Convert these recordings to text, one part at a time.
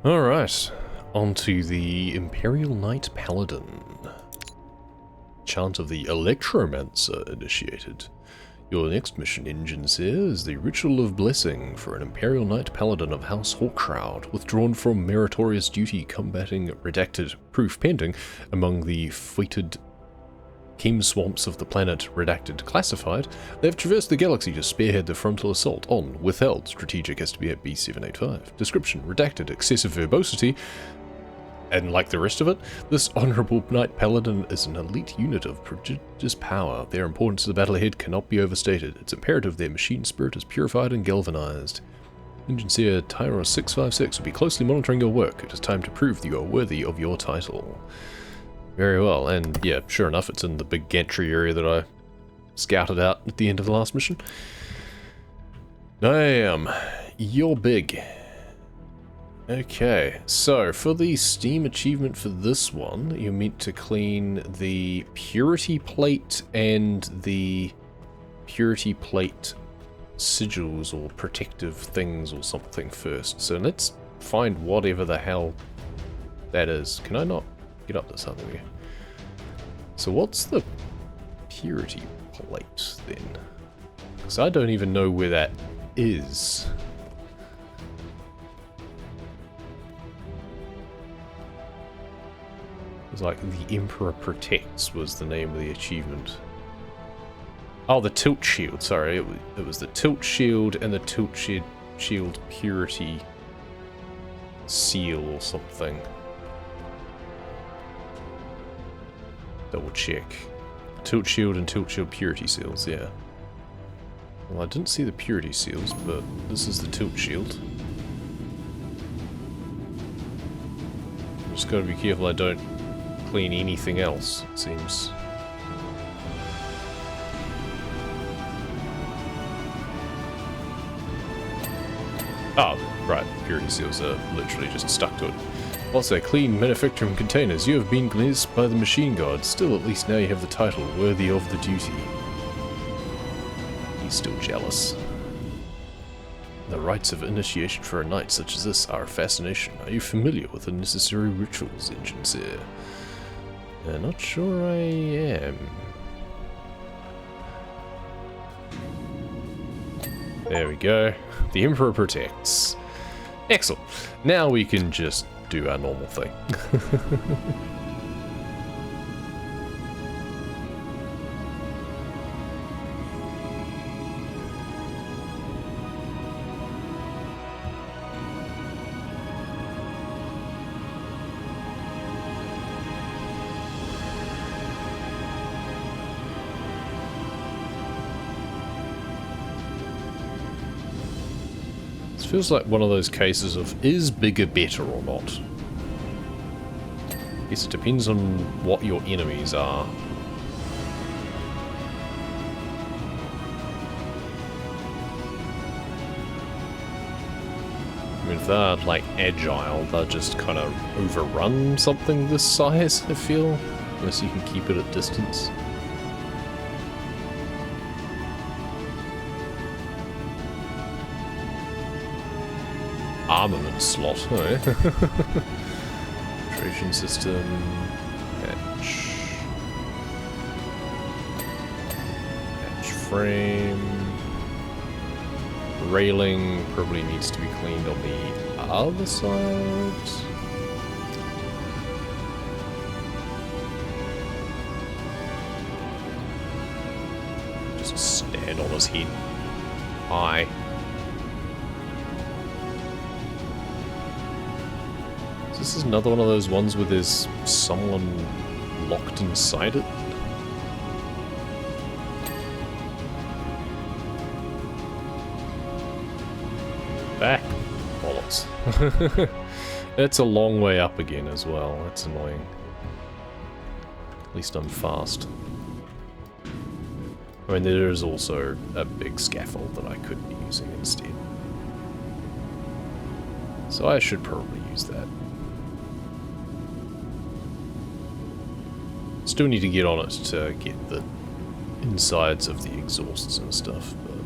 Alright, on to the Imperial Knight Paladin. Chant of the Electromancer initiated. Your next mission, Engineer, is the Ritual of Blessing for an Imperial Knight Paladin of House Hawkshroud, withdrawn from meritorious duty combating redacted proof pending among the fated Chem swamps of the planet redacted classified. They have traversed the galaxy to spearhead the frontal assault on withheld strategic STB at B785. Description: redacted, excessive verbosity, and like the rest of it, this honourable Knight Paladin is an elite unit of prodigious power. Their importance to the battle ahead cannot be overstated. It's imperative their machine spirit is purified and galvanized. Engineer Tyros 656 will be closely monitoring your work. It is time to prove that you are worthy of your title. Very well, and yeah, sure enough, it's in the big gantry area that I scouted out at the end of the last mission. Damn, you're big. Okay, so for the Steam achievement for this one, you're meant to clean the purity plate and the purity plate sigils or protective things or something first. So let's find whatever the hell that is. Can I not get up this other way? So what's the purity plate then? Because I don't even know where that is. It's like the Emperor Protects was the name of the achievement. Oh, the tilt shield, sorry. It was the tilt shield and the tilt shield purity seal or something. Double check. Tilt shield and tilt shield purity seals, yeah. Well, I didn't see the purity seals, but this is the tilt shield. Just gotta be careful I don't clean anything else, it seems. Oh, right, purity seals are literally just stuck to it. Also, clean manufacturing containers. You have been blessed by the machine god. Still, at least now you have the title, worthy of the duty. He's still jealous. The rites of initiation for a knight such as this are a fascination. Are you familiar with the necessary rituals, Engineer? Not sure I am. There we go. The Emperor Protects. Excellent. Now we can just do our normal thing. Feels like one of those cases of, is bigger better or not? I guess it depends on what your enemies are. I mean, if they're, like, agile, they'll just kind of overrun something this size, I feel. Unless you can keep it at distance. Armament slot, huh? Filtration system, hatch frame, railing probably needs to be cleaned on the other side. Just stand on his head. Hi. This is another one of those ones where there's someone locked inside it. Back. Bollocks. It's a long way up again as well. That's annoying. At least I'm fast. I mean, there is also a big scaffold that I could be using instead. So I should probably use that. Still need to get on it to get the insides of the exhausts and stuff, but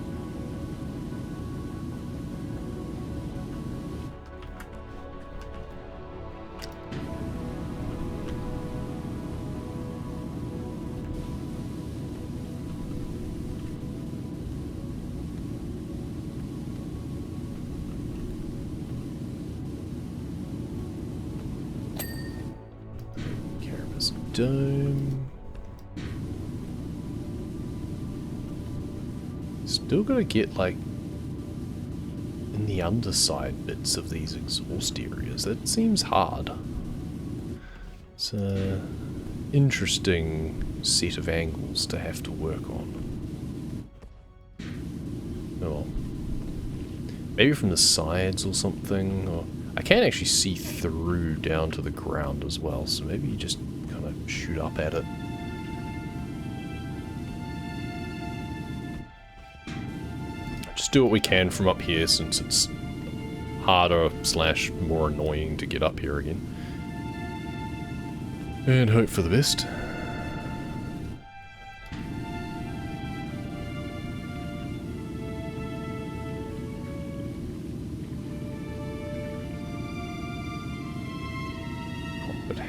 dome. Still gotta get, like, in the underside bits of these exhaust areas. That seems hard. It's a interesting set of angles to have to work on. Oh well. Maybe from the sides or something, or I can actually see through down to the ground as well, so maybe you just kind of shoot up at it. Just do what we can from up here since it's harder / more annoying to get up here again. And hope for the best.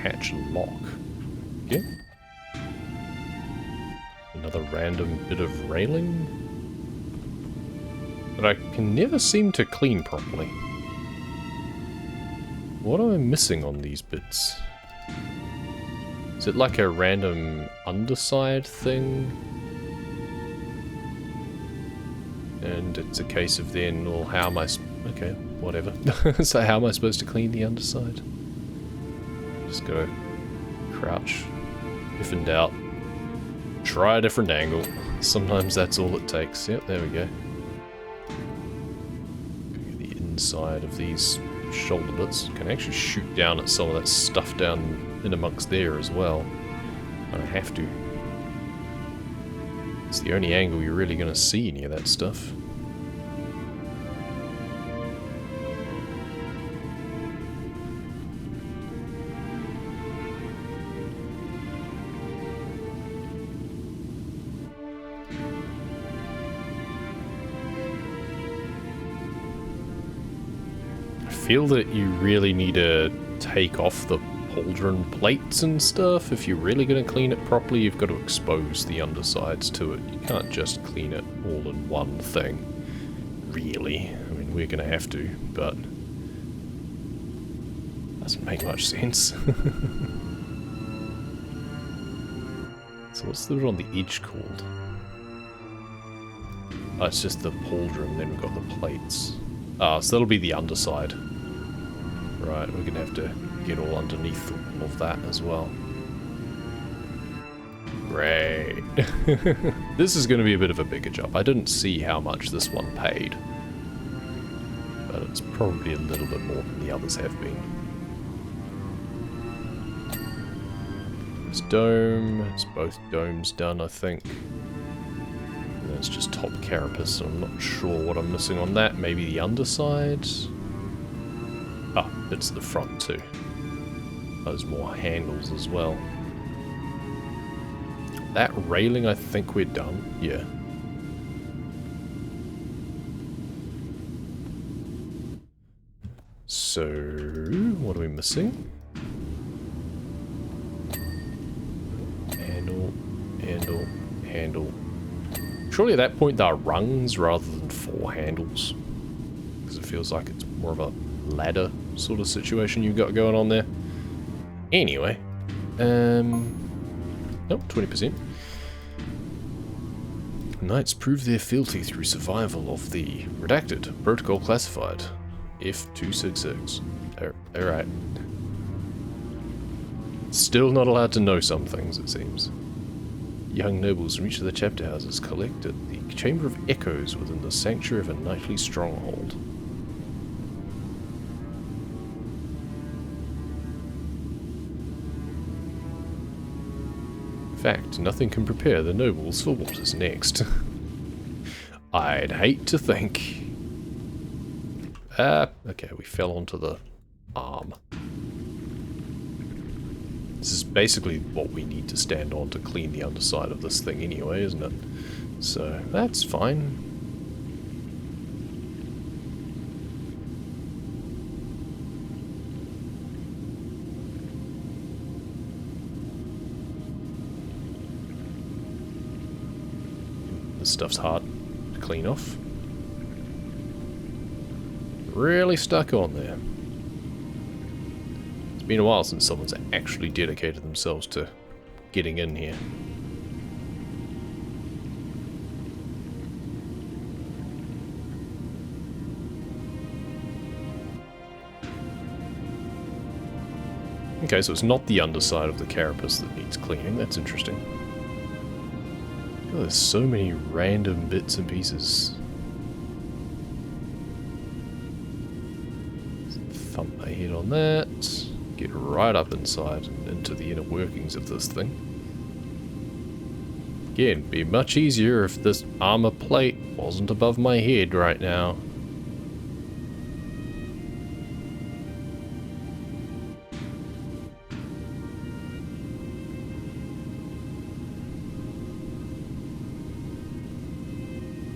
Hatch lock. Okay. Another random bit of railing that I can never seem to clean properly. What am I missing on these bits? Is it like a random underside thing? And it's a case of then, well, how am I... okay, whatever. So how am I supposed to clean the underside? Just gotta crouch. If in doubt, try a different angle. Sometimes that's all it takes. Yep, there we go. The inside of these shoulder bits. Can actually shoot down at some of that stuff down in amongst there as well. I have to. It's the only angle you're really gonna see any of that stuff. I feel that you really need to take off the pauldron plates and stuff. If you're really going to clean it properly, you've got to expose the undersides to it. You can't just clean it all in one thing. Really. I mean, we're going to have to, but... doesn't make much sense. So what's the bit on the edge called? Oh, it's just the pauldron, then we've got the plates. Ah, so that'll be the underside. Right, we're gonna have to get all underneath all of that as well. Great. This is gonna be a bit of a bigger job. I didn't see how much this one paid, but it's probably a little bit more than the others have been. This dome, it's both domes done, I think. And it's just top carapace, so I'm not sure what I'm missing on that. Maybe the underside? Ah, it's the front too. Those more handles as well. That railing, I think we're done. Yeah. So, what are we missing? Handle, handle, handle. Surely at that point there are rungs rather than 4 handles. Because it feels like it's more of a ladder sort of situation you've got going on there. Anyway. Nope, 20%. Knights prove their fealty through survival of the redacted protocol classified F266. Alright. Still not allowed to know some things, it seems. Young nobles from each of the chapter houses collect at the Chamber of Echoes within the sanctuary of a knightly stronghold. In fact, nothing can prepare the nobles for what is next. I'd hate to think. Okay, we fell onto the arm. This is basically what we need to stand on to clean the underside of this thing anyway, isn't it? So, that's fine. This stuff's hard to clean off. Really stuck on there. It's been a while since someone's actually dedicated themselves to getting in here. Okay, so it's not the underside of the carapace that needs cleaning. That's interesting. Oh, there's so many random bits and pieces. Thump my head on that. Get right up inside and into the inner workings of this thing. Again, it'd be much easier if this armor plate wasn't above my head right now.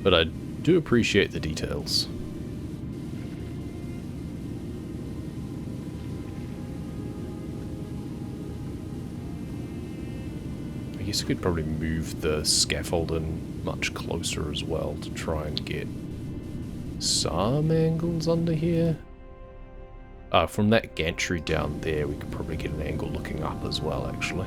But I do appreciate the details. I guess I could probably move the scaffolding much closer as well to try and get some angles under here. From that gantry down there, we could probably get an angle looking up as well, actually.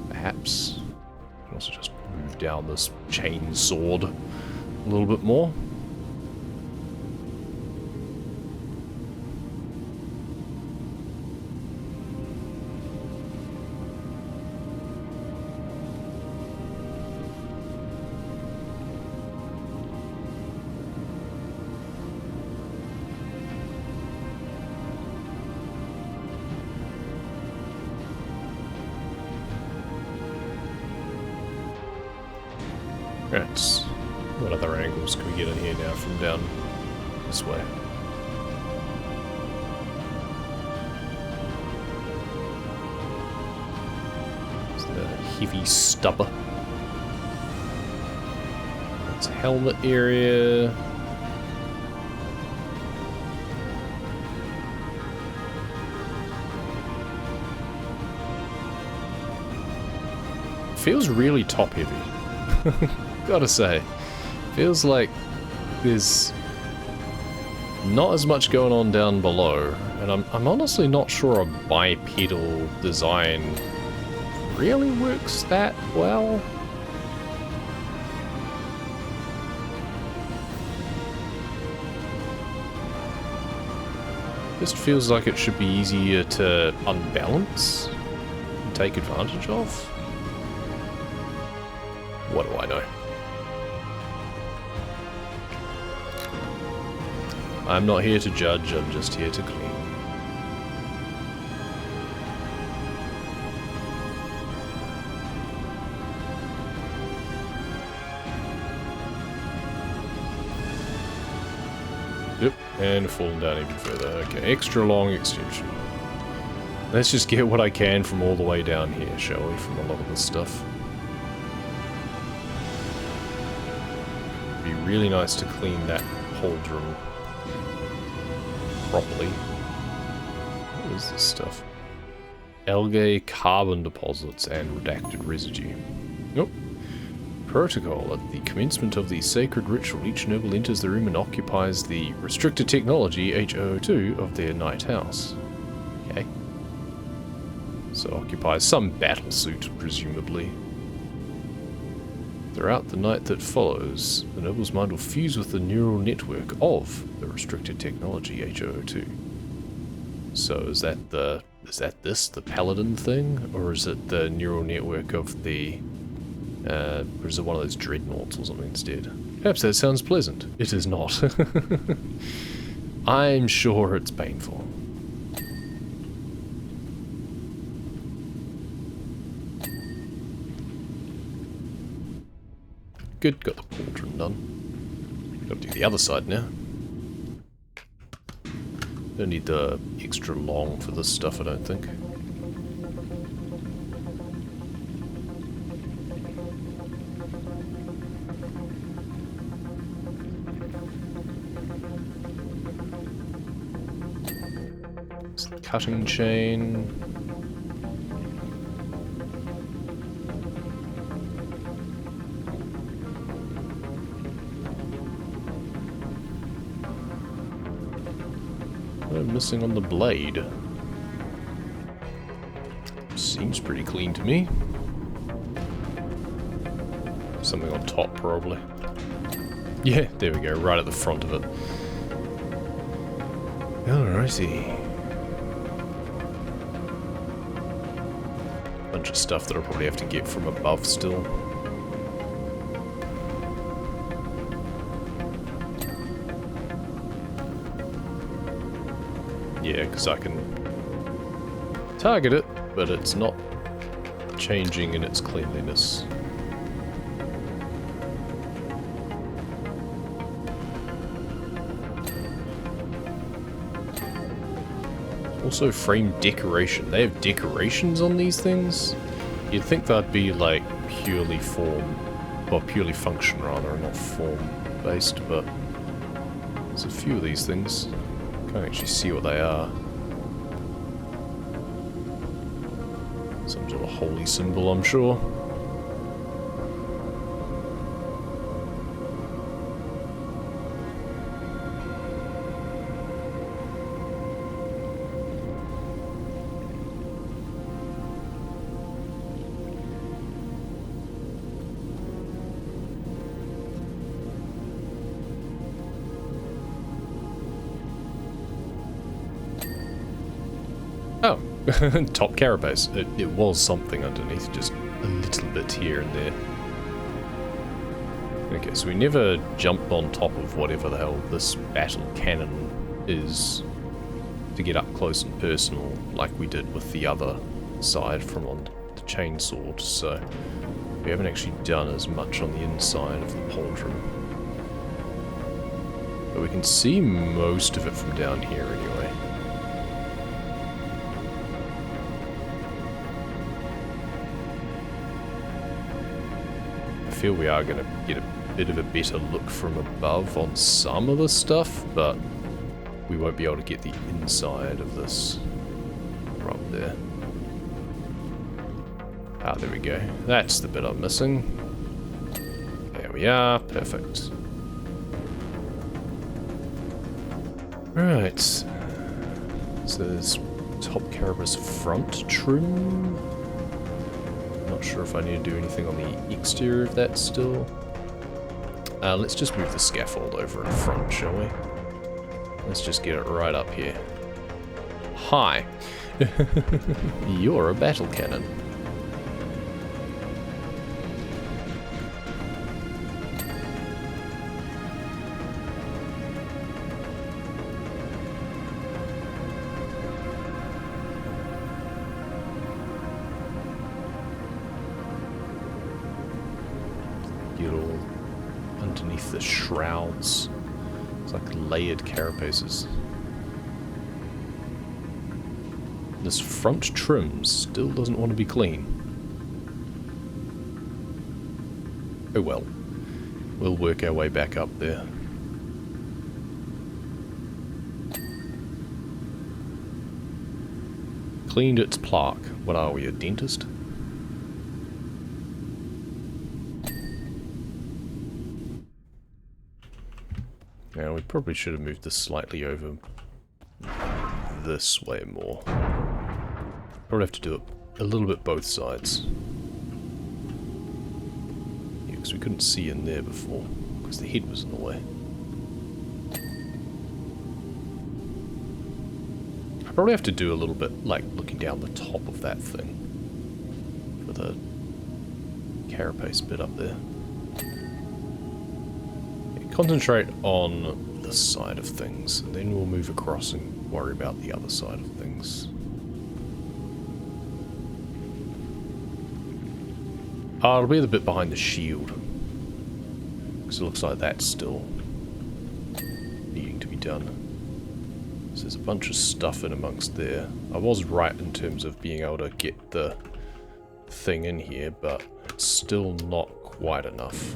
Perhaps. I can also just move down this chain sword a little bit more. Right, what other angles can we get in here now from down this way? It's the heavy stubber. It's helmet area. Feels really top heavy. Gotta say, feels like there's not as much going on down below, and I'm honestly not sure a bipedal design really works that well. Just feels like it should be easier to unbalance and take advantage of. What do I know? I'm not here to judge, I'm just here to clean. Yep, and falling down even further. Okay, extra long extension. Let's just get what I can from all the way down here, shall we, from a lot of this stuff. It'd be really nice to clean that pauldron properly. What is this stuff? Algae, carbon deposits, and redacted residue. Nope. Protocol. At the commencement of the sacred ritual, each noble enters the room and occupies the restricted technology H002 of their night house. Okay. So occupies some battle suit, presumably. Throughout the night that follows, the noble's mind will fuse with the neural network of the restricted technology H002. So is that the Paladin thing, or is it the neural network of the or is it one of those dreadnoughts or something instead? Perhaps that sounds pleasant. It is not. I'm sure it's painful. Good, got the pauldron done. Gotta do the other side now. Don't need the extra long for this stuff, I don't think. It's the cutting chain. Missing on the blade. Seems pretty clean to me. Something on top, probably. Yeah, there we go, right at the front of it. Alrighty. Bunch of stuff that I'll probably have to get from above still. Yeah, because I can target it, but it's not changing in its cleanliness. Also frame decoration. They have decorations on these things? You'd think that'd be like purely form, or purely function rather, not form based, but there's a few of these things. Can't actually see what they are. Some sort of holy symbol, I'm sure. Oh, top carapace. It was something underneath, just a little bit here and there. Okay, so we never jumped on top of whatever the hell this battle cannon is to get up close and personal like we did with the other side from on the chainsword, so we haven't actually done as much on the inside of the pauldron. But we can see most of it from down here anyway. I feel we are going to get a bit of a better look from above on some of the stuff, but we won't be able to get the inside of this right there. Ah, there we go. That's the bit I'm missing. There we are. Perfect. Right. So there's top carapace front trim. Not sure if I need to do anything on the exterior of that still. Let's just move the scaffold over in front, shall we? Let's just get it right up here. Hi. You're a battle cannon. Get all underneath the shrouds. It's like layered carapaces. This front trim still doesn't want to be clean. Oh well. We'll work our way back up there. Cleaned its plaque. What are we, a dentist? Now, we probably should have moved this slightly over this way more. Probably have to do it a little bit both sides. Yeah, because we couldn't see in there before, because the head was in the way. I probably have to do a little bit, like, looking down the top of that thing. For the carapace bit up there. Concentrate on this side of things, and then we'll move across and worry about the other side of things. It'll be the bit behind the shield, because it looks like that's still needing to be done. So there's a bunch of stuff in amongst there. I was right in terms of being able to get the thing in here, but it's still not quite enough.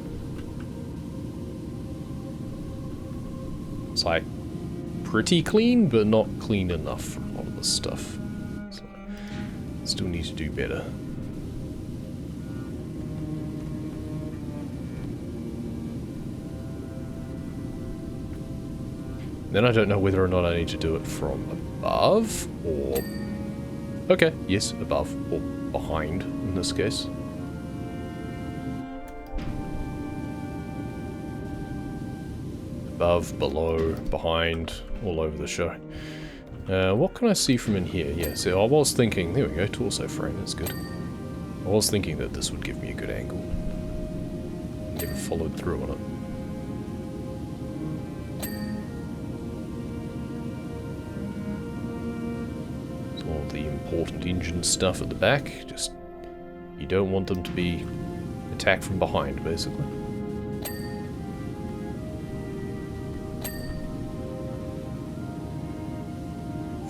It's like pretty clean, but not clean enough for a lot of this stuff. So still need to do better. Then I don't know whether or not I need to do it from above or Okay, yes, above, or behind in this case. Above, below, behind, all over the show. What can I see from in here? Yeah, so I was thinking, there we go, torso frame, that's good. I was thinking that this would give me a good angle. Never followed through on it. So all the important engine stuff at the back, just, you don't want them to be attacked from behind, basically.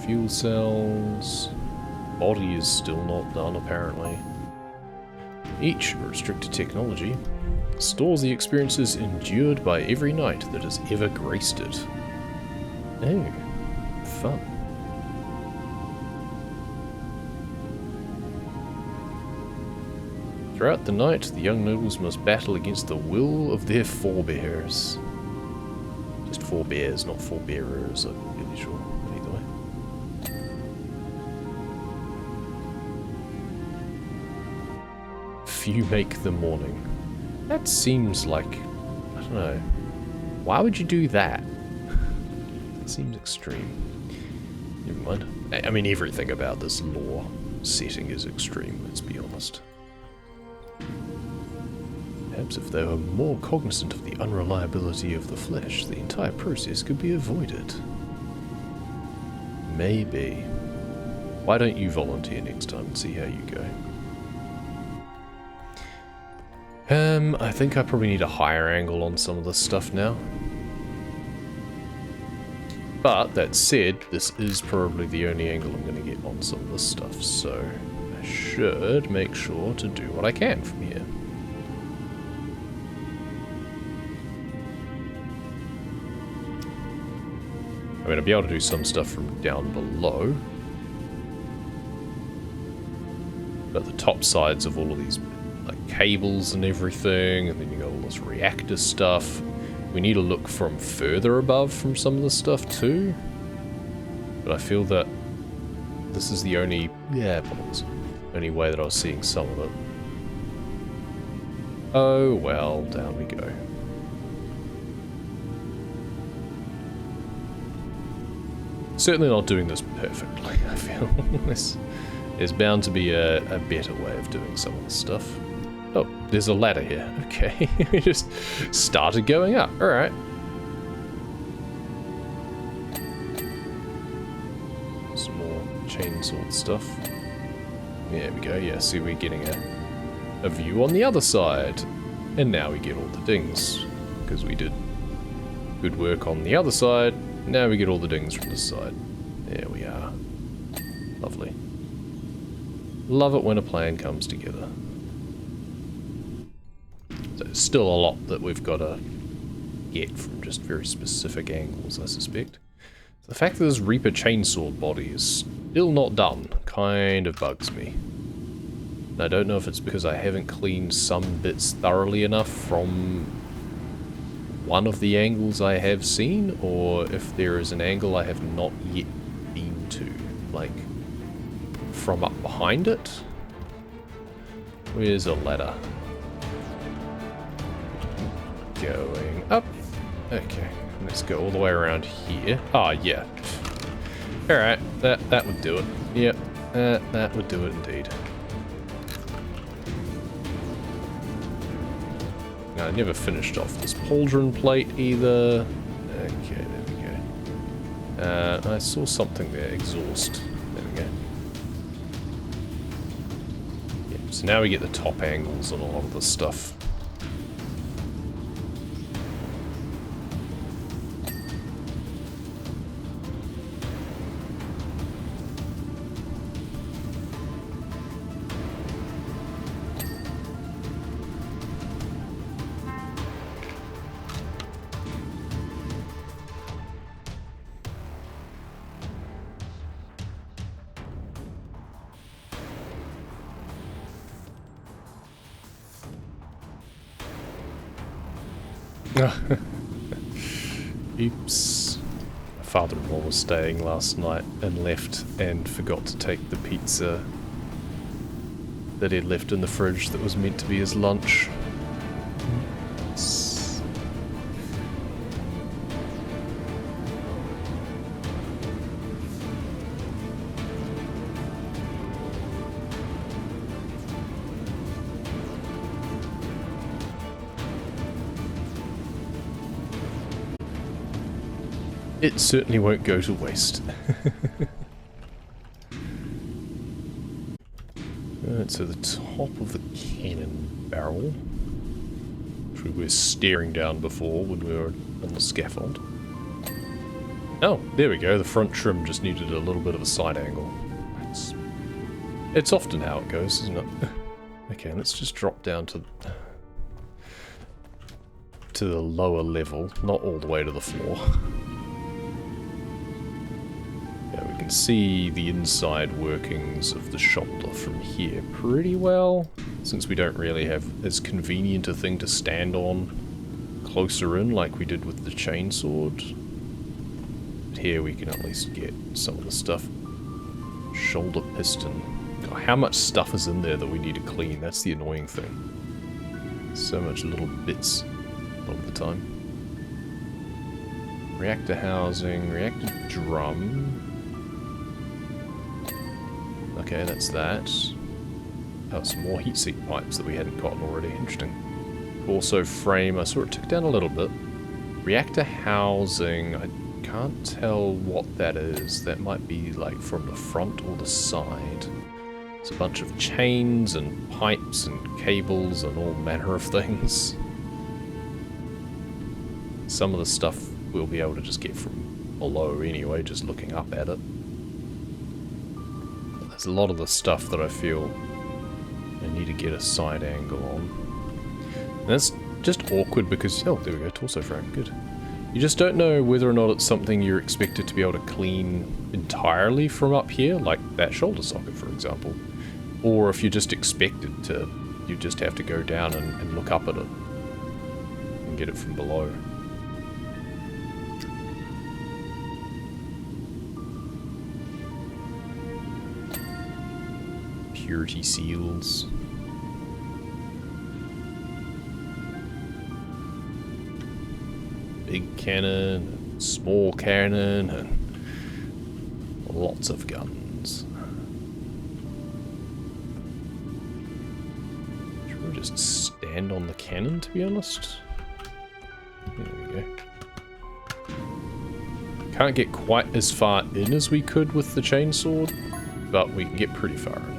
Fuel cells. Body is still not done, apparently. Each restricted technology stores the experiences endured by every knight that has ever graced it. Oh, fun. Throughout the night, the young nobles must battle against the will of their forebears. Just forebears, not forebearers, I'm really sure. Either way. Few make the morning. That seems like, I don't know. Why would you do that? That seems extreme. Never mind. I mean, everything about this lore setting is extreme, let's be honest. Perhaps if they were more cognizant of the unreliability of the flesh, the entire process could be avoided. Maybe. Why don't you volunteer next time and see how you go? I think I probably need a higher angle on some of this stuff now. But, that said, this is probably the only angle I'm going to get on some of this stuff, so I should make sure to do what I can from here. I mean, I'll be able to do some stuff from down below. But the top sides of all of these like cables and everything, and then you got all this reactor stuff. We need to look from further above from some of the stuff too. But I feel that this is the only, only way that I was seeing some of it. Oh well, down we go. Certainly not doing this perfectly, I feel. There's bound to be a better way of doing some of this stuff. Oh, there's a ladder here. Okay, we just started going up. Alright. Some more chainsaw stuff. There we go. Yeah, see, we're getting a view on the other side. And now we get all the dings. Because we did good work on the other side. Now we get all the dings from this side. There we are. Lovely. Love it when a plan comes together. So still a lot that we've got to get from just very specific angles, I suspect. The fact that this Reaper chainsaw body is still not done kind of bugs me. And I don't know if it's because I haven't cleaned some bits thoroughly enough from one of the angles I have seen, or if there is an angle I have not yet been to, like from up behind it. Where's a ladder? Going up. Okay, let's go all the way around here. Ah, yeah. Alright, that would do it. Yep, that would do it indeed. I never finished off this pauldron plate either. Okay, there we go. I saw something there, exhaust. There we go. Yep, so now we get the top angles on a lot of this stuff. Oops. father-in-law was staying last night and left and forgot to take the pizza that he'd left in the fridge that was meant to be his lunch. It certainly won't go to waste. Alright, so the top of the cannon barrel, which we were staring down before when we were on the scaffold. Oh, there we go, the front trim just needed a little bit of a side angle. It's often how it goes, isn't it? Okay, let's just drop down to the lower level, not all the way to the floor. Yeah, we can see the inside workings of the shoulder from here pretty well, since we don't really have as convenient a thing to stand on closer in like we did with the chainsword. But here we can at least get some of the stuff. Shoulder piston. God, how much stuff is in there that we need to clean? That's the annoying thing. So much little bits all the time. Reactor housing, reactor drum. Okay, that's that. Oh, some more heat sink pipes that we hadn't gotten already. Interesting. Also frame, I saw it tick down a little bit. Reactor housing, I can't tell what that is. That might be like from the front or the side. It's a bunch of chains and pipes and cables and all manner of things. Some of the stuff we'll be able to just get from below anyway, just looking up at it. But there's a lot of the stuff that I feel I need to get a side angle on. And that's just awkward because, oh, there we go, torso frame, good. You just don't know whether or not it's something you're expected to be able to clean entirely from up here, like that shoulder socket, for example. Or if you're just expected to, you just have to go down and look up at it and get it from below. Purity seals. Big cannon, small cannon, and lots of guns. Should we just stand on the cannon, to be honest? There we go. Can't get quite as far in as we could with the chainsword, but we can get pretty far in.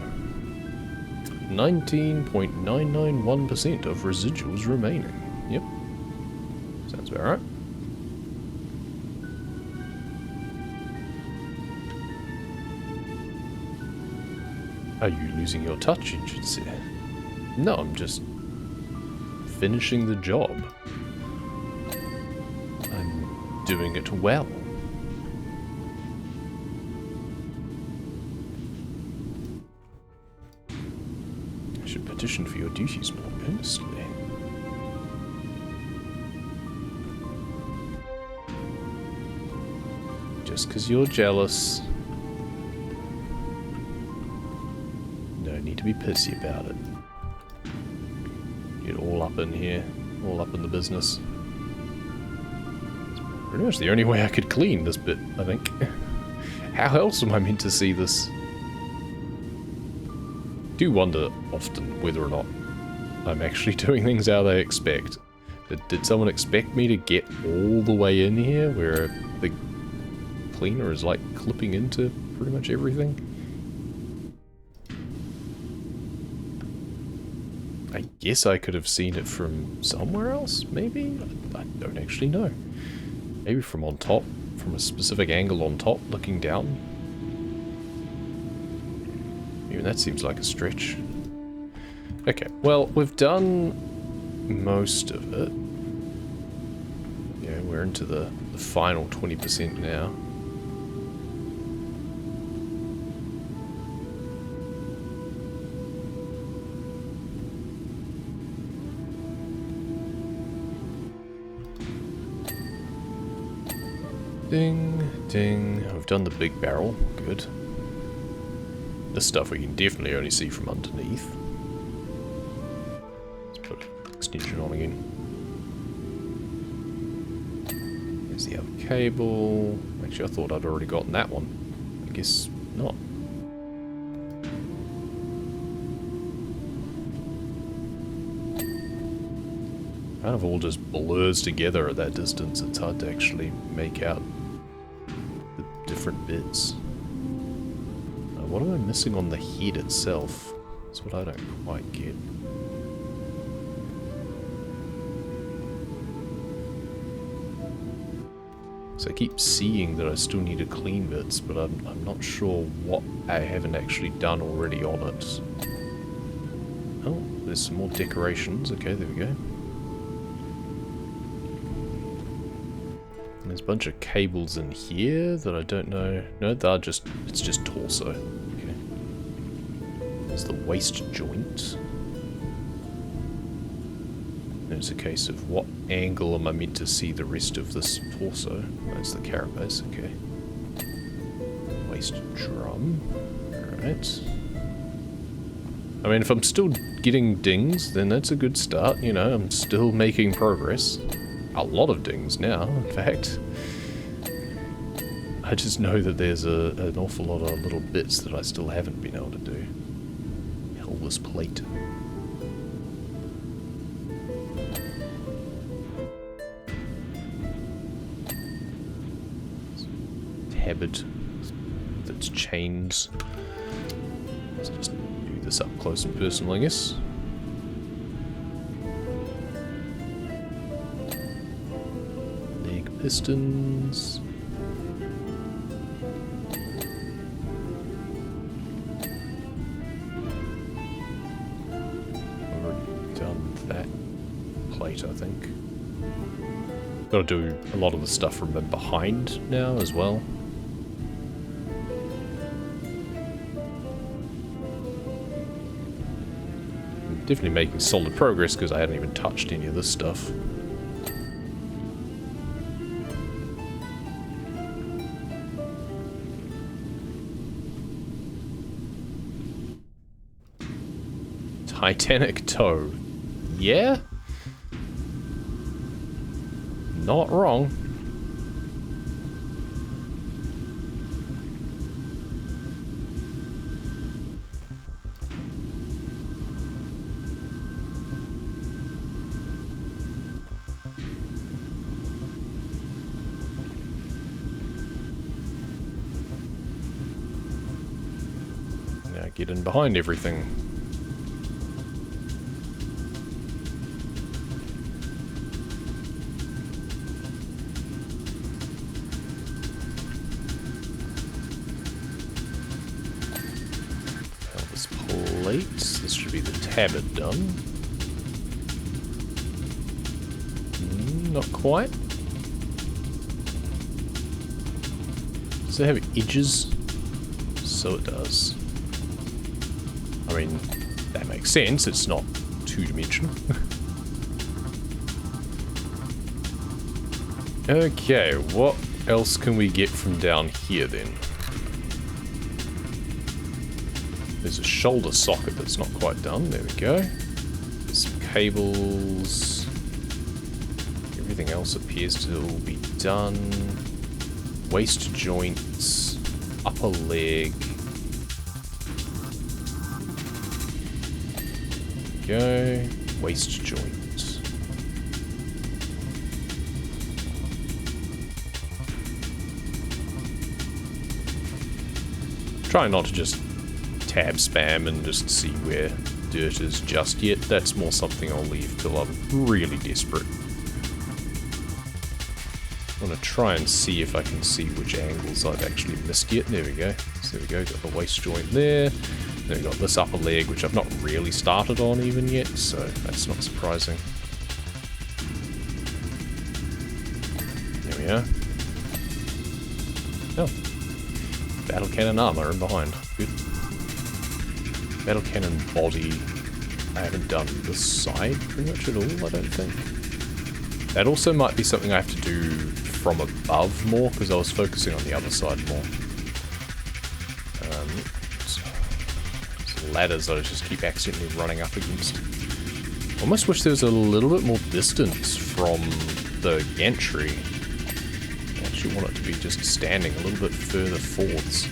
19.991% of residuals remaining. Yep. Sounds about right. Are you losing your touch, Injinsi? No, I'm just finishing the job. I'm doing it well. I should petition for your duties more earnestly. Just because you're jealous. No need to be pissy about it. Get all up in here, all up in the business. It's pretty much the only way I could clean this bit, I think. How else am I meant to see this? I do wonder often whether or not I'm actually doing things how they expect. Did someone expect me to get all the way in here where the cleaner is like clipping into pretty much everything? I guess I could have seen it from somewhere else, maybe? I don't actually know. Maybe from on top, from a specific angle on top, looking down. Even that seems like a stretch. Okay, well, we've done most of it. Yeah, we're into the final 20% now. Ding, everything. We've done the big barrel. Good. This stuff we can definitely only see from underneath. Let's put extension on again. There's the other cable. Actually, I thought I'd already gotten that one. I guess not. Kind of all just blurs together at that distance. It's hard to actually make out the different bits. What am I missing on the head itself? That's what I don't quite get. So I keep seeing that I still need to clean bits, but I'm not sure what I haven't actually done already on it. Oh, there's some more decorations. Okay, there we go. There's a bunch of cables in here that I don't know. No, they're just, it's just torso. Okay. There's the waist joint. It's a case of what angle am I meant to see the rest of this torso? That's the carapace, okay. Waist drum. Alright. I mean, if I'm still getting dings, then that's a good start, you know, I'm still making progress. A lot of dings now, in fact. I just know that there's an awful lot of little bits that I still haven't been able to do. Pelvis plate. Tabard with its chains. Let's just do this up close and personal, I guess. Pistons. Already done that plate, I think. Got to do a lot of the stuff from behind now as well. I'm definitely making solid progress because I hadn't even touched any of this stuff. Titanic toe. Yeah? Not wrong. Now get in behind everything. This should be the tabard done. Not quite. Does it have edges? So it does. I mean, that makes sense. It's not two-dimensional. Okay, what else can we get from down here then? There's a shoulder socket that's not quite done. There we go. There's some cables. Everything else appears to all be done. Waist joints. Upper leg. There we go. Waist joints. Try not to just tab spam and just see where dirt is just yet. That's more something I'll leave till I'm really desperate. I want to try and see if I can see which angles I've actually missed yet. There we go. So there we go, got the waist joint there. Then we've got this upper leg, which I've not really started on even yet, so that's not surprising. There we are. Oh. Battle cannon armour in behind. Good. Battle cannon body. I haven't done this side pretty much at all, I don't think. That also might be something I have to do from above more, because I was focusing on the other side more. Ladders I just keep accidentally running up against. Almost wish there was a little bit more distance from the gantry. I actually want it to be just standing a little bit further forwards.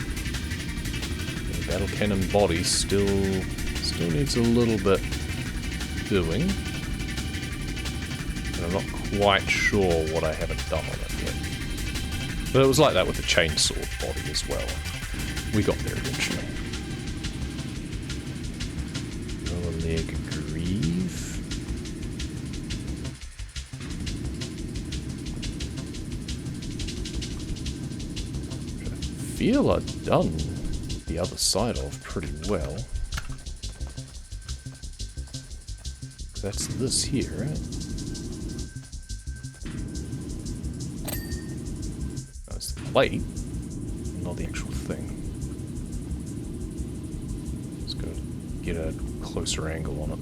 The battle cannon body still needs a little bit doing. And I'm not quite sure what I haven't done on it yet. But it was like that with the chainsaw body as well. We got there eventually. Lower leg greave. I feel I've done the other side of pretty well. That's this here, right? That's the plate, not the actual thing. Let's go get a closer angle on it.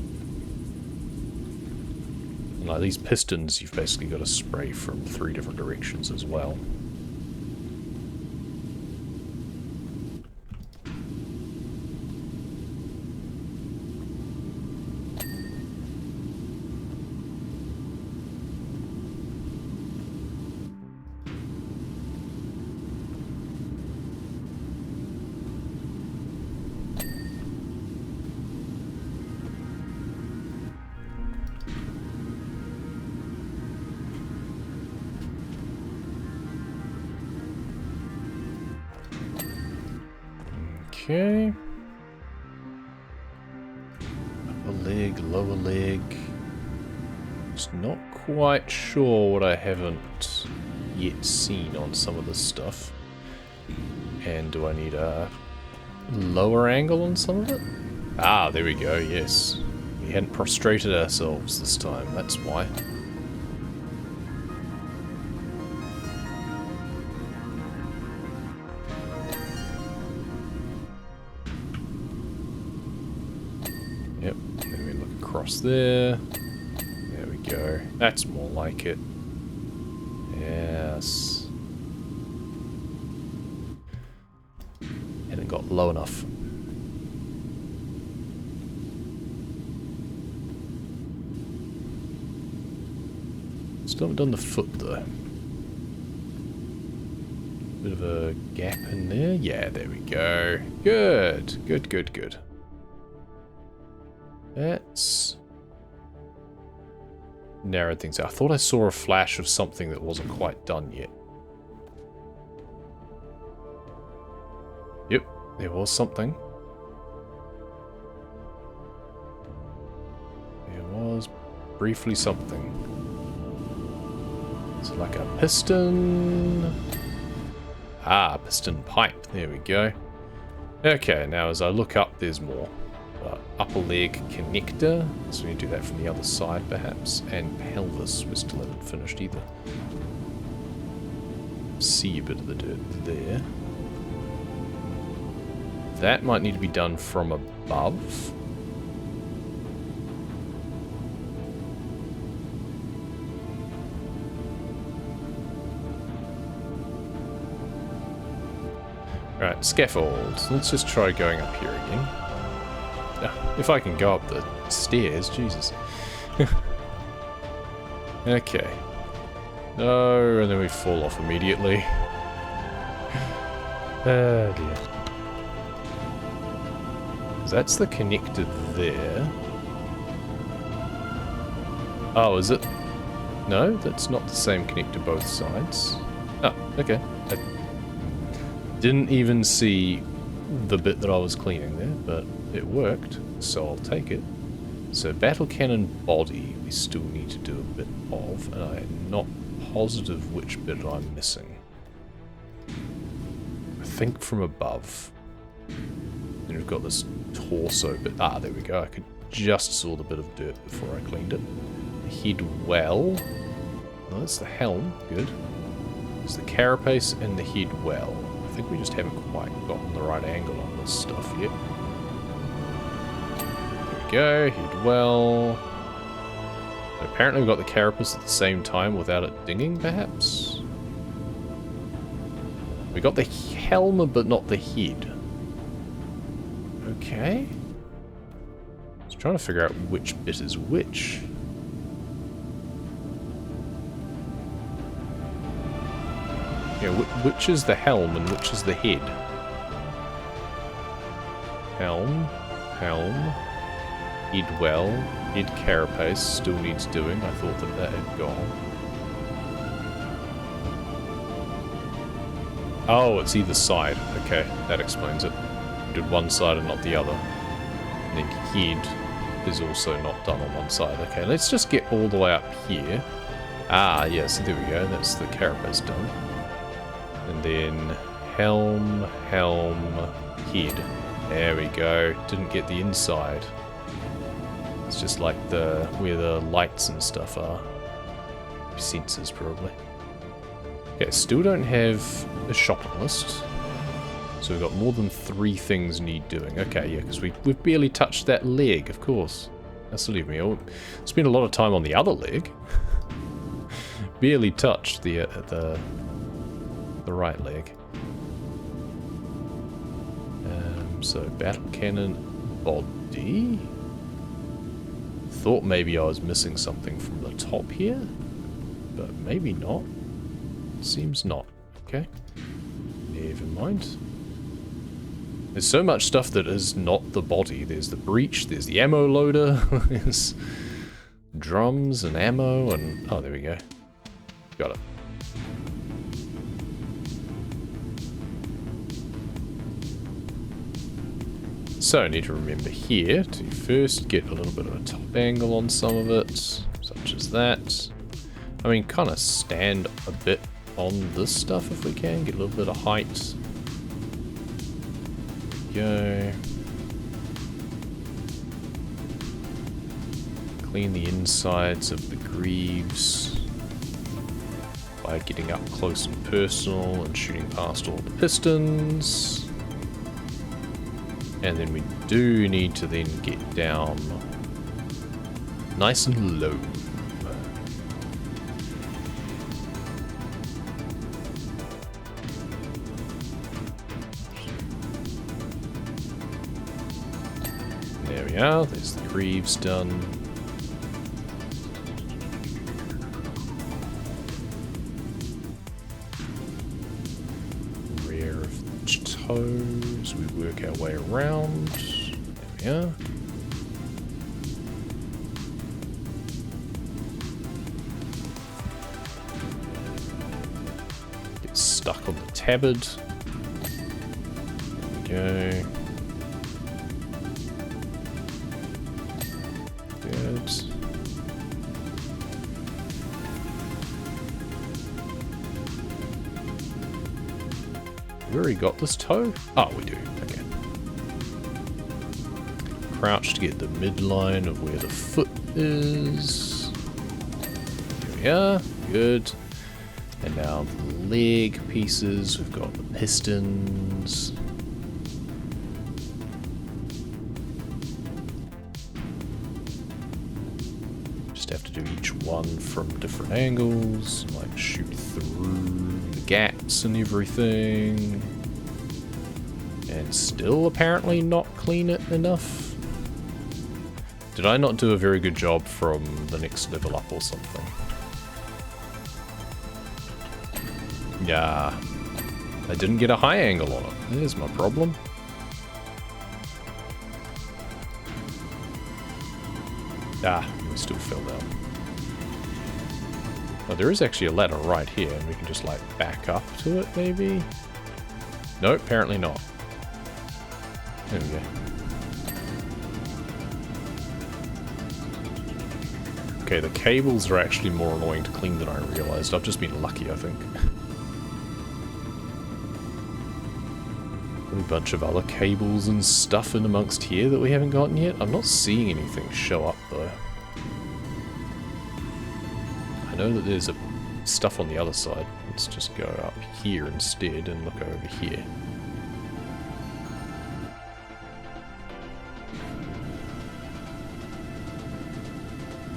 And like these pistons, you've basically got to spray from 3 different directions as well. Okay. Upper leg, lower leg. Just not quite sure what I haven't yet seen on some of this stuff. And do I need a lower angle on some of it? Ah, there we go, yes. We hadn't prostrated ourselves this time, that's why. Yep, then we look across there. There we go. That's more like it. Yes. And it got low enough. Still haven't done the foot though. Bit of a gap in there. Yeah, there we go. Good. Good, good, good. That's narrowed things out. I thought I saw a flash of something that wasn't quite done yet. Yep, there was something. There was briefly something. It's like a piston. Ah, piston pipe. There we go. Okay, now as I look up, there's more. Upper leg connector, so we need to do that from the other side perhaps, and pelvis we still haven't finished either. See a bit of the dirt there. That might need to be done from above. Right, scaffold. Let's just try going up here again. If I can go up the stairs, Jesus. Okay. No, and then we fall off immediately. Oh dear. That's the connector there. Oh, is it? No, that's not the same connector both sides. Oh, okay. I didn't even see the bit that I was cleaning there, but it worked, so I'll take it. So battle cannon body we still need to do a bit of, and I'm not positive which bit I'm missing. I think from above. Then we've got this torso bit. Ah, there we go. I could just saw the bit of dirt before I cleaned it. The head well. Oh, that's the helm. Good. It's the carapace and the head well. I think we just haven't quite gotten the right angle on this stuff yet. There we go, head well. Apparently we got the carapace at the same time without it dinging, perhaps? We got the helm, but not the head. Okay. I was trying to figure out which bit is which. Yeah, which is the helm and which is the head? Helm, helm, head well, head carapace still needs doing. I thought that that had gone. Oh, it's either side. Okay, that explains it. We did one side and not the other. And then head is also not done on one side. Okay, let's just get all the way up here. Ah, yes, there we go. That's the carapace done. And then helm, helm, head. There we go. Didn't get the inside. It's just like the where the lights and stuff are. Sensors, probably. Okay, still don't have a shopping list. So we've got more than 3 things need doing. Okay, yeah, because we've barely touched that leg, of course. That's leave me. I'll spend a lot of time on the other leg. Barely touched the right leg. So battle cannon body. Thought maybe I was missing something from the top here, but maybe not. Seems not. Okay. Never mind. There's so much stuff that is not the body. There's the breech, there's the ammo loader, there's drums and ammo and... Oh, there we go. Got it. So I need to remember here to first get a little bit of a top angle on some of it, such as that. I mean, kind of stand a bit on this stuff if we can, get a little bit of height. There we go. Clean the insides of the greaves by getting up close and personal and shooting past all the pistons. And then we do need to then get down nice and low. There we are, there's the greaves done. Rear of the toes, we work our way around. There we are. Get stuck on the tabard. There we go. Good. We already got this toe? Oh, we do. Okay. Crouch to get the midline of where the foot is. Here we are. Good. And now the leg pieces. We've got the pistons. Have to do each one from different angles, like shoot through the gaps and everything. And still apparently not clean it enough. Did I not do a very good job from the next level up or something? Yeah, I didn't get a high angle on it. There's my problem. Ah, we still fell down. Oh, there is actually a ladder right here, and we can just, like, back up to it, maybe? No, apparently not. There we go. Okay, the cables are actually more annoying to clean than I realized. I've just been lucky, I think. A bunch of other cables and stuff in amongst here that we haven't gotten yet. I'm not seeing anything show up though. I know that there's stuff on the other side. Let's just go up here instead and look over here.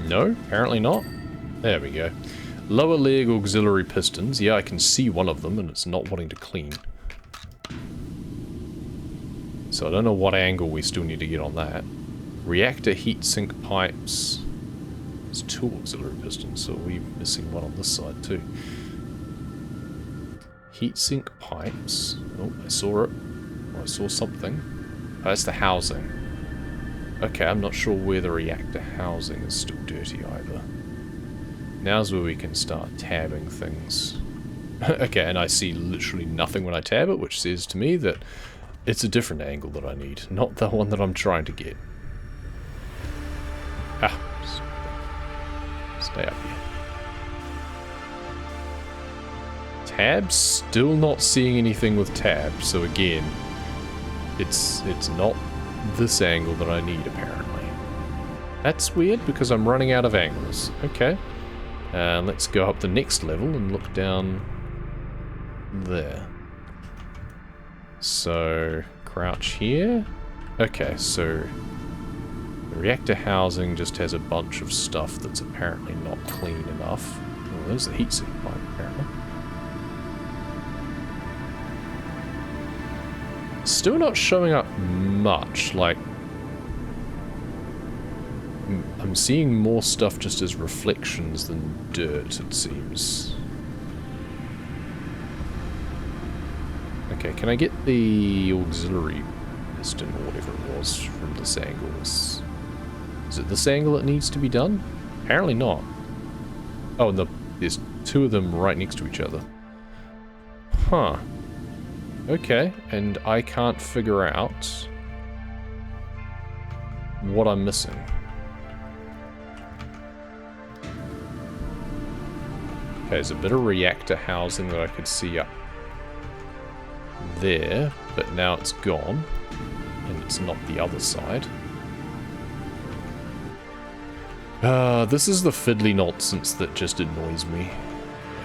No, apparently not. There we go. Lower leg auxiliary pistons. Yeah, I can see one of them and it's not wanting to clean. So I don't know what angle we still need to get on that. Reactor heatsink pipes. There's 2 auxiliary pistons, so we're missing one on this side too. Heatsink pipes. Oh, I saw it. Oh, I saw something. Oh, that's the housing. Okay, I'm not sure where the reactor housing is still dirty either. Now's where we can start tabbing things. Okay, and I see literally nothing when I tab it, which says to me that it's a different angle that I need, not the one that I'm trying to get. Ah, stay up here. Tab, still not seeing anything with tab, so again, it's not this angle that I need apparently. That's weird because I'm running out of angles. Okay. Let's go up the next level and look down there. So, crouch here. Okay, so the reactor housing just has a bunch of stuff that's apparently not clean enough. Oh, there's the heatsink pipe apparently. Still not showing up much, like I'm seeing more stuff just as reflections than dirt, it seems. Okay, can I get the auxiliary piston or whatever it was from this angle? Is it this angle that needs to be done? Apparently not. Oh, and there's 2 of them right next to each other. Huh. Okay, and I can't figure out what I'm missing. Okay, there's a bit of reactor housing that I could see up there, but now it's gone, and it's not the other side. This is the fiddly nonsense that just annoys me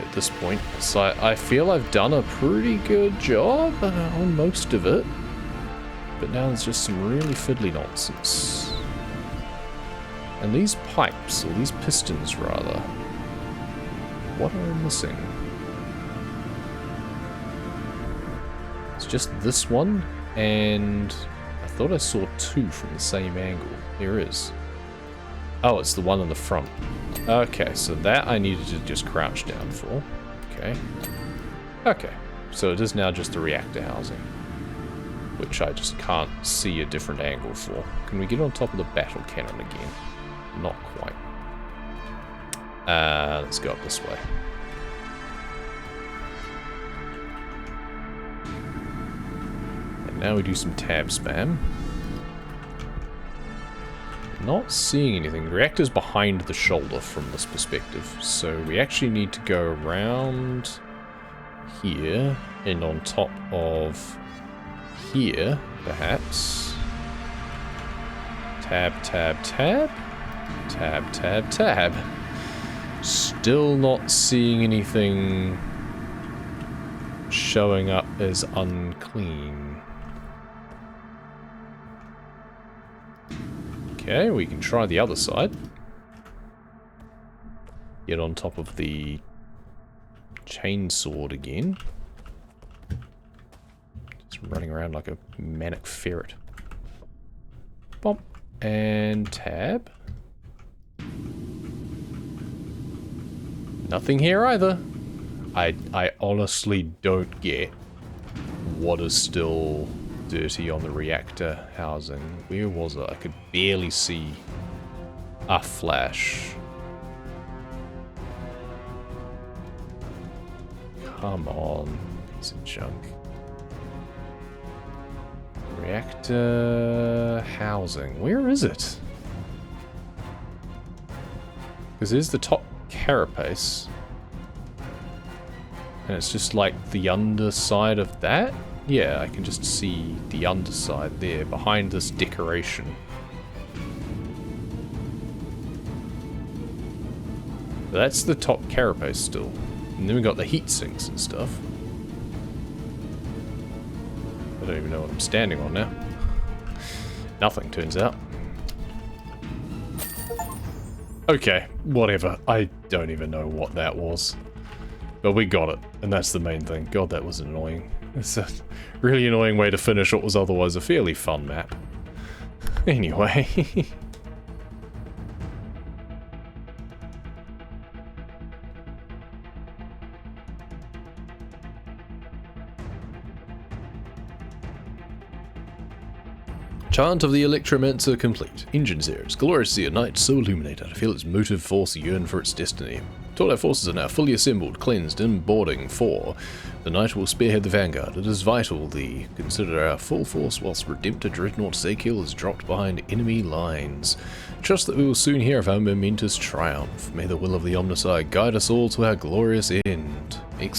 at this point. So I feel I've done a pretty good job on most of it, but now there's just some really fiddly nonsense. And these pipes, or these pistons rather, what am I missing? It's just this one, and I thought I saw 2 from the same angle. There is. Oh, it's the one on the front. Okay, so that I needed to just crouch down for. Okay. Okay, so it is now just the reactor housing, which I just can't see a different angle for. Can we get on top of the battle cannon again? Not quite. Let's go up this way. And now we do some tab spam. Not seeing anything. The reactor's behind the shoulder from this perspective, so we actually need to go around here and on top of here, perhaps. Tab, tab, tab. Tab, tab, tab. Still not seeing anything showing up as unclean. Okay, we can try the other side. Get on top of the chainsword again. Just running around like a manic ferret. Bump. And tab. Nothing here either. I honestly don't get what is still dirty on the reactor housing. Where was it? I could barely see a flash. Come on, piece of junk. Reactor housing. Where is it? Because there's the top carapace. And it's just like the underside of that? Yeah, I can just see the underside there, behind this decoration. That's the top carapace still. And then we got the heat sinks and stuff. I don't even know what I'm standing on now. Nothing, turns out. Okay, whatever. I don't even know what that was. But we got it, and that's the main thing. God, that was annoying. It's a really annoying way to finish what was otherwise a fairly fun map. Anyway. Chant of the Electromancer complete. Engines here. It's glorious to see a knight so illuminated. I feel its motive force yearn for its destiny. All our forces are now fully assembled, cleansed, and boarding for. The knight will spearhead the vanguard. It is vital the consider our full force whilst Redemptor Dreadnought Zakil is dropped behind enemy lines. Trust that we will soon hear of our momentous triumph. May the will of the Omnissiah guide us all to our glorious end.